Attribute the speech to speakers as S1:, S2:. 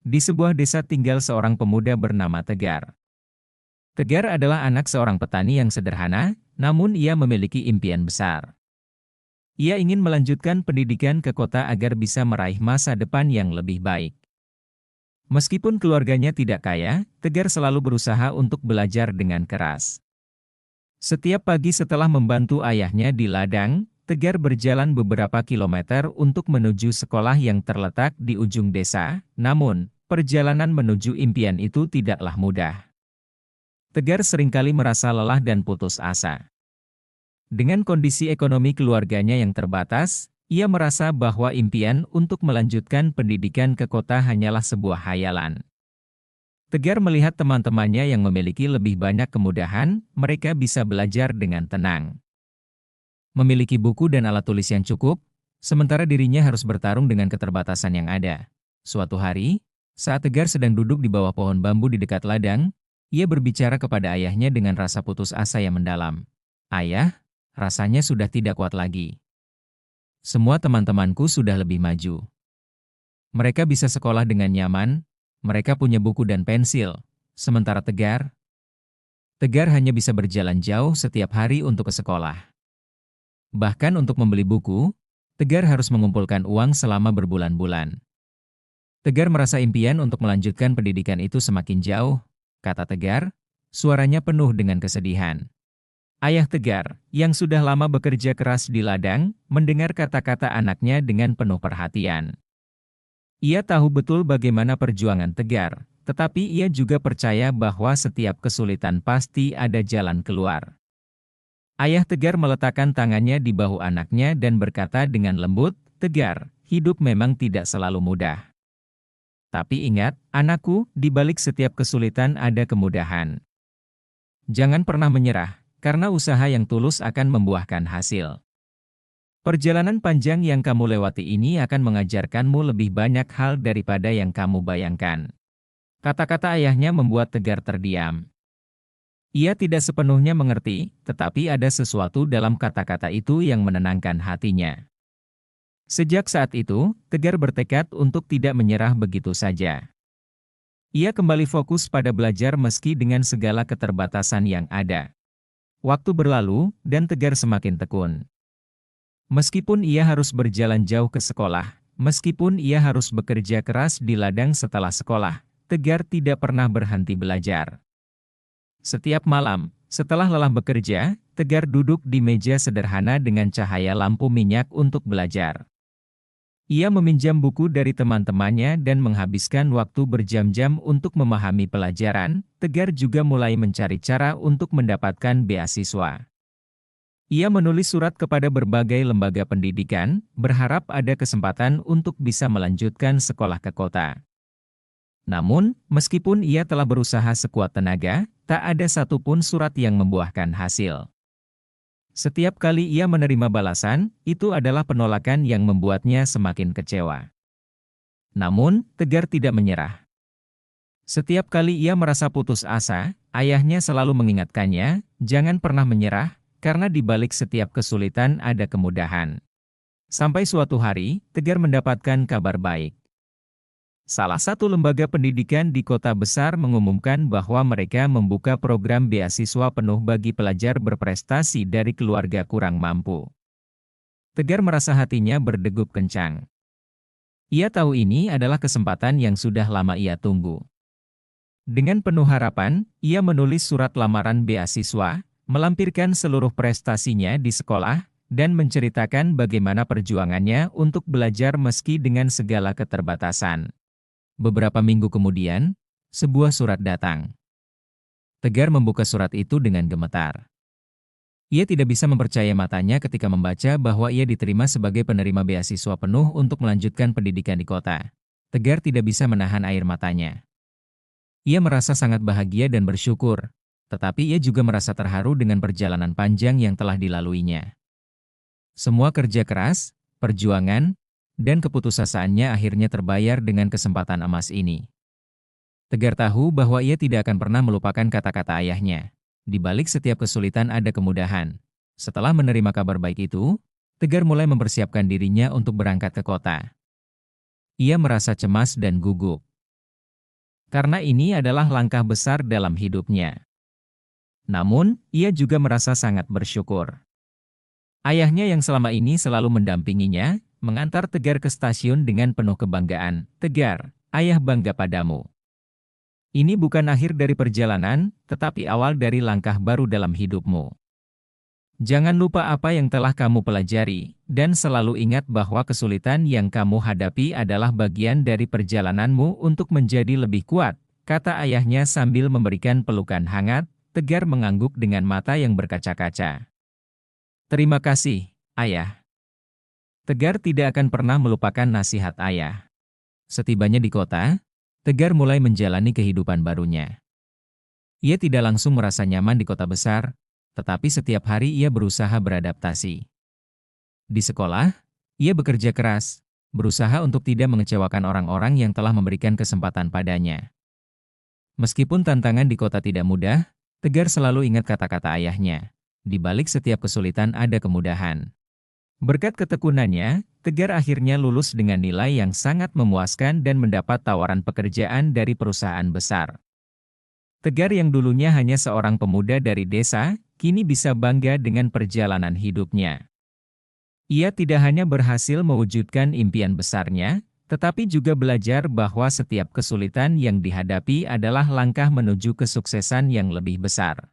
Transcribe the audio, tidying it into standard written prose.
S1: Di sebuah desa tinggal seorang pemuda bernama Tegar. Tegar adalah anak seorang petani yang sederhana, namun ia memiliki impian besar. Ia ingin melanjutkan pendidikan ke kota agar bisa meraih masa depan yang lebih baik. Meskipun keluarganya tidak kaya, Tegar selalu berusaha untuk belajar dengan keras. Setiap pagi setelah membantu ayahnya di ladang, Tegar berjalan beberapa kilometer untuk menuju sekolah yang terletak di ujung desa, namun, perjalanan menuju impian itu tidaklah mudah. Tegar seringkali merasa lelah dan putus asa. Dengan kondisi ekonomi keluarganya yang terbatas, ia merasa bahwa impian untuk melanjutkan pendidikan ke kota hanyalah sebuah hayalan. Tegar melihat teman-temannya yang memiliki lebih banyak kemudahan, mereka bisa belajar dengan tenang. Memiliki buku dan alat tulis yang cukup, sementara dirinya harus bertarung dengan keterbatasan yang ada. Suatu hari, saat Tegar sedang duduk di bawah pohon bambu di dekat ladang, ia berbicara kepada ayahnya dengan rasa putus asa yang mendalam. "Ayah, rasanya sudah tidak kuat lagi. Semua teman-temanku sudah lebih maju. Mereka bisa sekolah dengan nyaman, mereka punya buku dan pensil, sementara Tegar hanya bisa berjalan jauh setiap hari untuk ke sekolah. Bahkan untuk membeli buku, Tegar harus mengumpulkan uang selama berbulan-bulan." Tegar merasa impian untuk melanjutkan pendidikan itu semakin jauh, kata Tegar, suaranya penuh dengan kesedihan. Ayah Tegar, yang sudah lama bekerja keras di ladang, mendengar kata-kata anaknya dengan penuh perhatian. Ia tahu betul bagaimana perjuangan Tegar, tetapi ia juga percaya bahwa setiap kesulitan pasti ada jalan keluar. Ayah Tegar meletakkan tangannya di bahu anaknya dan berkata dengan lembut, "Tegar, hidup memang tidak selalu mudah. Tapi ingat, anakku, di balik setiap kesulitan ada kemudahan. Jangan pernah menyerah, karena usaha yang tulus akan membuahkan hasil. Perjalanan panjang yang kamu lewati ini akan mengajarkanmu lebih banyak hal daripada yang kamu bayangkan." Kata-kata ayahnya membuat Tegar terdiam. Ia tidak sepenuhnya mengerti, tetapi ada sesuatu dalam kata-kata itu yang menenangkan hatinya. Sejak saat itu, Tegar bertekad untuk tidak menyerah begitu saja. Ia kembali fokus pada belajar meski dengan segala keterbatasan yang ada. Waktu berlalu, dan Tegar semakin tekun. Meskipun ia harus berjalan jauh ke sekolah, meskipun ia harus bekerja keras di ladang setelah sekolah, Tegar tidak pernah berhenti belajar. Setiap malam, setelah lelah bekerja, Tegar duduk di meja sederhana dengan cahaya lampu minyak untuk belajar. Ia meminjam buku dari teman-temannya dan menghabiskan waktu berjam-jam untuk memahami pelajaran. Tegar juga mulai mencari cara untuk mendapatkan beasiswa. Ia menulis surat kepada berbagai lembaga pendidikan, berharap ada kesempatan untuk bisa melanjutkan sekolah ke kota. Namun, meskipun ia telah berusaha sekuat tenaga, tak ada satupun surat yang membuahkan hasil. Setiap kali ia menerima balasan, itu adalah penolakan yang membuatnya semakin kecewa. Namun, Tegar tidak menyerah. Setiap kali ia merasa putus asa, ayahnya selalu mengingatkannya, jangan pernah menyerah, karena di balik setiap kesulitan ada kemudahan. Sampai suatu hari, Tegar mendapatkan kabar baik. Salah satu lembaga pendidikan di kota besar mengumumkan bahwa mereka membuka program beasiswa penuh bagi pelajar berprestasi dari keluarga kurang mampu. Tegar merasa hatinya berdegup kencang. Ia tahu ini adalah kesempatan yang sudah lama ia tunggu. Dengan penuh harapan, ia menulis surat lamaran beasiswa, melampirkan seluruh prestasinya di sekolah, dan menceritakan bagaimana perjuangannya untuk belajar meski dengan segala keterbatasan. Beberapa minggu kemudian, sebuah surat datang. Tegar membuka surat itu dengan gemetar. Ia tidak bisa mempercayai matanya ketika membaca bahwa ia diterima sebagai penerima beasiswa penuh untuk melanjutkan pendidikan di kota. Tegar tidak bisa menahan air matanya. Ia merasa sangat bahagia dan bersyukur, tetapi ia juga merasa terharu dengan perjalanan panjang yang telah dilaluinya. Semua kerja keras, perjuangan, dan keputusasaannya akhirnya terbayar dengan kesempatan emas ini. Tegar tahu bahwa ia tidak akan pernah melupakan kata-kata ayahnya. Di balik setiap kesulitan ada kemudahan. Setelah menerima kabar baik itu, Tegar mulai mempersiapkan dirinya untuk berangkat ke kota. Ia merasa cemas dan gugup. karena ini adalah langkah besar dalam hidupnya. Namun, ia juga merasa sangat bersyukur. Ayahnya yang selama ini selalu mendampinginya, mengantar Tegar ke stasiun dengan penuh kebanggaan. "Tegar, ayah bangga padamu. Ini bukan akhir dari perjalanan, tetapi awal dari langkah baru dalam hidupmu. Jangan lupa apa yang telah kamu pelajari, dan selalu ingat bahwa kesulitan yang kamu hadapi adalah bagian dari perjalananmu untuk menjadi lebih kuat," kata ayahnya sambil memberikan pelukan hangat. Tegar mengangguk dengan mata yang berkaca-kaca. "Terima kasih, ayah." Tegar tidak akan pernah melupakan nasihat ayah. Setibanya di kota, Tegar mulai menjalani kehidupan barunya. Ia tidak langsung merasa nyaman di kota besar, tetapi setiap hari ia berusaha beradaptasi. Di sekolah, ia bekerja keras, berusaha untuk tidak mengecewakan orang-orang yang telah memberikan kesempatan padanya. Meskipun tantangan di kota tidak mudah, Tegar selalu ingat kata-kata ayahnya. Di balik setiap kesulitan ada kemudahan. Berkat ketekunannya, Tegar akhirnya lulus dengan nilai yang sangat memuaskan dan mendapat tawaran pekerjaan dari perusahaan besar. Tegar yang dulunya hanya seorang pemuda dari desa, kini bisa bangga dengan perjalanan hidupnya. Ia tidak hanya berhasil mewujudkan impian besarnya, tetapi juga belajar bahwa setiap kesulitan yang dihadapi adalah langkah menuju kesuksesan yang lebih besar.